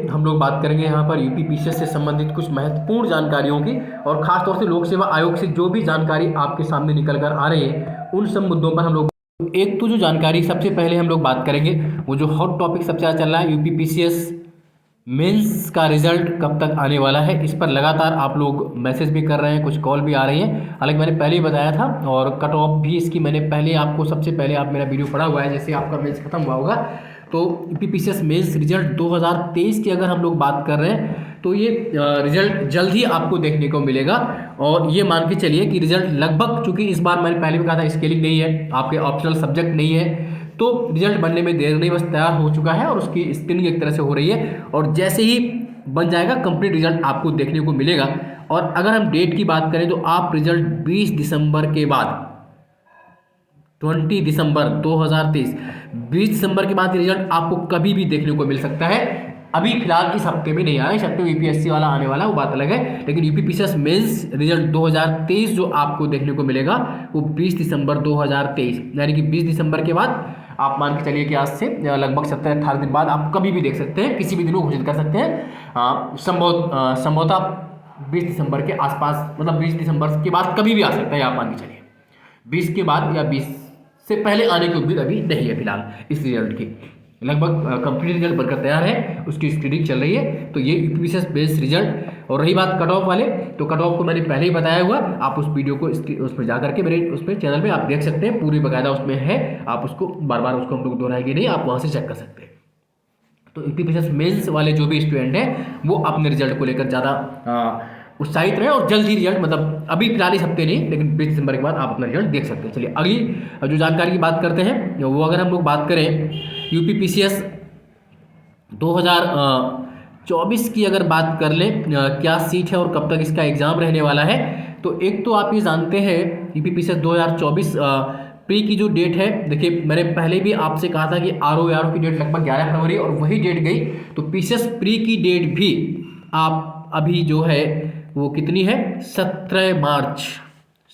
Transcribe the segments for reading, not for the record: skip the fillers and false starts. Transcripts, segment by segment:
हम लोग बात करेंगे यहाँ पर यूपी पीसीएस से संबंधित कुछ महत्वपूर्ण जानकारियों की, और खासतौर से लोक सेवा आयोग से जो भी जानकारी आपके सामने निकल कर आ रही है उन सब मुद्दों पर हम लोग एक तो जो जानकारी सबसे पहले हम लोग बात करेंगे, वो जो हॉट टॉपिक सबसे ज़्यादा चल रहा है, यूपी पीसीएस मेंस का रिजल्ट कब तक आने वाला है। इस पर लगातार आप लोग मैसेज भी कर रहे हैं, कुछ कॉल भी आ रही हैं। हालांकि मैंने पहले ही बताया था, और कट ऑफ भी इसकी मैंने पहले आपको, सबसे पहले आप मेरा वीडियो पढ़ा हुआ है, जैसे आपका मेंस खत्म हुआ होगा। तो यूपी पीसीएस मेंस रिजल्ट 2023 की अगर हम लोग बात कर रहे हैं तो ये रिजल्ट जल्द ही आपको देखने को मिलेगा। और ये मान के चलिए कि रिजल्ट लगभग, चूंकि इस बार मैंने पहले भी कहा था स्केलिंग नहीं है, आपके ऑप्शनल सब्जेक्ट नहीं है, तो रिजल्ट बनने में देर नहीं, बस तैयार हो चुका है और उसकी स्क्रीनिंग एक तरह से हो रही है। और जैसे ही बन जाएगा कंप्लीट रिजल्ट आपको देखने को मिलेगा। और अगर हम डेट की बात करें तो आप रिजल्ट 20 दिसंबर के बाद, 20 दिसंबर 2023, 20 दिसंबर के बाद रिजल्ट आपको कभी भी देखने को मिल सकता है। अभी फिलहाल इस हफ्ते में नहीं आ रहा है, इस हफ्ते में यूपीएससी वाला आने वाला है, वो बात अलग है। लेकिन यूपी पीसीएस मेंस रिजल्ट 2023 जो आपको देखने को मिलेगा वो 20 दिसंबर 2023, यानी कि 20 दिसंबर के बाद आप मान के चलिए कि आज से लगभग 17-18 दिन बाद आप कभी भी देख सकते हैं, किसी भी दिन को घोषित कर सकते हैं। संभवतः 20 दिसंबर के आसपास, मतलब 20 दिसंबर के बाद कभी भी आ सकता है, आप मान के चलिए 20 के बाद या 20 से पहले आने की उम्मीद अभी नहीं है फिलहाल इस रिजल्ट की। लगभग कंप्लीट रिजल्ट बनकर तैयार है, उसकी स्क्रीनिंग चल रही है। तो ये यूपीपीसीएस बेस्ड रिजल्ट। और रही बात कट ऑफ वाले, तो कट ऑफ को मैंने पहले ही बताया हुआ, आप उस वीडियो को उसमें जा करके मेरे उस पर चैनल में आप देख सकते हैं, पूरी बाकायदा उसमें है, आप उसको बार बार उसको हम लोग दोहराएंगे नहीं, आप वहाँ से चेक कर सकते हैं। तो यूपीपीसीएस मेंस वाले जो भी स्टूडेंट हैं वो अपने रिजल्ट को लेकर ज़्यादा उत्साहित रहे, और जल्द ही रिजल्ट, मतलब अभी फिलहाल इस हफ्ते नहीं, लेकिन 20 दिसंबर के बाद आप अपना रिजल्ट देख सकते हैं। चलिए अगली जो जानकारी की बात करते हैं, वो अगर हम लोग बात करें यूपी पीसीएस 2024 की अगर बात कर लें, क्या सीट है और कब तक इसका एग्ज़ाम रहने वाला है। तो एक तो आप ये जानते हैं यूपी पीसीएस 2024 प्री की जो डेट है, देखिए मैंने पहले भी आपसे कहा था कि आर की डेट लगभग 11 फरवरी, और वही डेट गई। तो पीसीएस प्री की डेट भी आप अभी जो है वो कितनी है, 17 मार्च।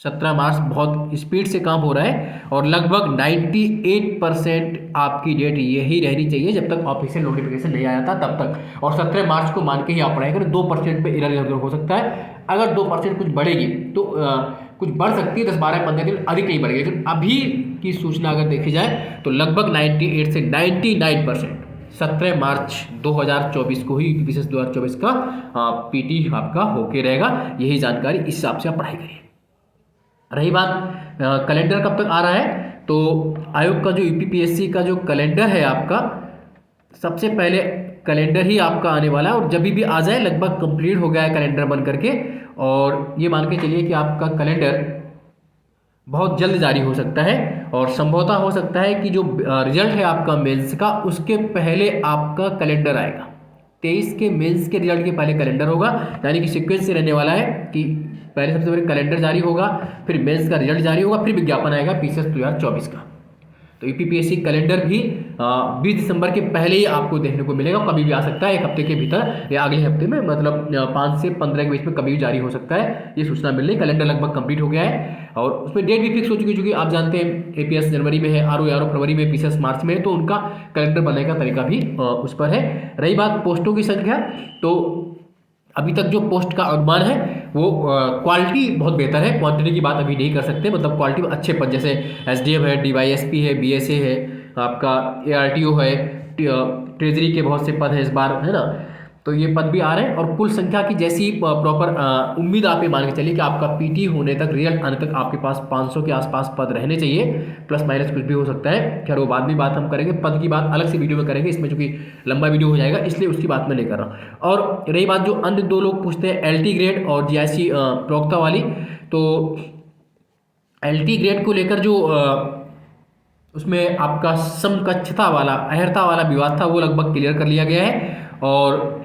17 मार्च बहुत स्पीड से काम हो रहा है, और लगभग 98% आपकी डेट यही रहनी चाहिए जब तक ऑफिशियल नोटिफिकेशन नहीं आया था तब तक। और 17 मार्च को मान के ही आप पढ़ाई करें। 2% पे इधर उधर हो सकता है, अगर 2% कुछ बढ़ेगी तो कुछ बढ़ सकती है, 10-12-15 दिन अधिक नहीं बढ़ेगी। लेकिन अभी की सूचना अगर देखी जाए तो लगभग 98 से 99% 17 मार्च 2024 को ही यूपीपीसीएस 2024 का पीटी आपका होके रहेगा। यही जानकारी इस हिसाब से आप पढ़ाई करिए। रही बात कैलेंडर कब तक आ रहा है, तो आयोग का जो यूपीपीएससी का जो कैलेंडर है आपका, सबसे पहले कैलेंडर ही आपका आने वाला है, और जब भी आ जाए लगभग कंप्लीट हो गया है कैलेंडर बन करके। और ये मान के चलिए कि आपका कैलेंडर बहुत जल्द जारी हो सकता है, और संभवतः हो सकता है कि जो रिजल्ट है आपका मेंस का, उसके पहले आपका कैलेंडर आएगा। 23 के मेंस के रिजल्ट के पहले कैलेंडर होगा, यानी कि सीक्वेंस से रहने वाला है कि पहले सबसे पहले कैलेंडर जारी होगा, फिर मेंस का रिजल्ट जारी होगा, फिर विज्ञापन आएगा पीसीएस 2024 का। तो यूपीपीएससी कैलेंडर भी 20 दिसंबर के पहले ही आपको देखने को मिलेगा, कभी भी आ सकता है, एक हफ्ते के भीतर या अगले हफ्ते में, मतलब 5 से 15 के बीच में कभी भी जारी हो सकता है। ये सूचना मिल रही, कैलेंडर लगभग कंप्लीट हो गया है, और उसमें डेट भी फिक्स हो चुकी है। चूँकि आप जानते हैं एपीएस जनवरी में है, आरओ फरवरी में, पीसीएस मार्च में है, तो उनका कैलेंडर बनने का तरीका भी उस पर है। रही बात पोस्टों की संख्या, तो अभी तक जो पोस्ट का अनुमान है वो क्वालिटी बहुत बेहतर है, क्वांटिटी की बात अभी नहीं कर सकते। मतलब क्वालिटी में अच्छे पद, जैसे एसडीएम है, डीवाईएसपी है, बीएसए है, आपका एआरटीओ है, ट्रेजरी के बहुत से पद हैं इस बार, है ना। तो ये पद भी आ रहे हैं, और कुल संख्या की जैसी प्रॉपर उम्मीद आप ये मान के चलिए कि आपका पीटी होने तक, रिजल्ट आने तक आपके पास 500 के आसपास पद रहने चाहिए, प्लस माइनस कुछ भी हो सकता है। खैर वो बाद में बात हम करेंगे, पद की बात अलग से वीडियो में करेंगे, इसमें चूंकि लंबा वीडियो हो जाएगा इसलिए उसकी बात मैं नहीं कर रहा। और रही बात जो अन्य दो लोग पूछते हैं, एलटी ग्रेड और जीआईसी प्रवक्ता वाली, तो एलटी ग्रेड को लेकर जो उसमें आपका समकक्षता वाला, अहर्ता वाला विवाद था, वो लगभग क्लियर कर लिया गया है, और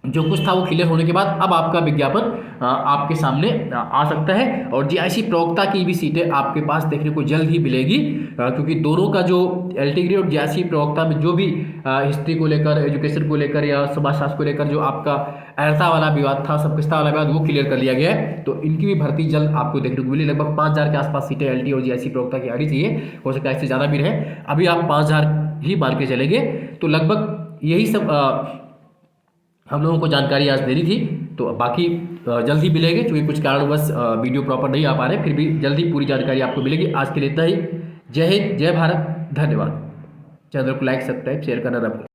जो कुछ था वो क्लियर होने के बाद अब आपका विज्ञापन आपके सामने आ सकता है। और जीआईसी प्रवक्ता की भी सीटें आपके पास देखने को जल्द ही मिलेगी, क्योंकि दोनों का जो एलटी ग्रेड और जीआईसी प्रवक्ता में जो भी हिस्ट्री को लेकर, एजुकेशन को लेकर या समाजशास्त्र को लेकर जो आपका अहर्ता वाला विवाद था, सबकक्षता वाला विवाद, वो क्लियर कर लिया गया है। तो इनकी भी भर्ती जल्द आपको देखने को मिली। लगभग 5000 के आसपास सीटें एलटी और जीआईसी प्रवक्ता की आनी चाहिए, हो सकता है इससे ज़्यादा भी रहे। अभी आप 5000 ही मान के चलेंगे, तो लगभग यही सब हम लोगों को जानकारी आज देनी थी। तो बाकी जल्द ही मिलेंगे, क्योंकि कुछ कारणवश वीडियो प्रॉपर नहीं आ पा रहे, फिर भी जल्दी पूरी जानकारी आपको मिलेगी। आज के लिए इतना ही। जय हिंद, जय भारत, धन्यवाद। चैनल को लाइक, सब्सक्राइब, शेयर करना ना भूलें।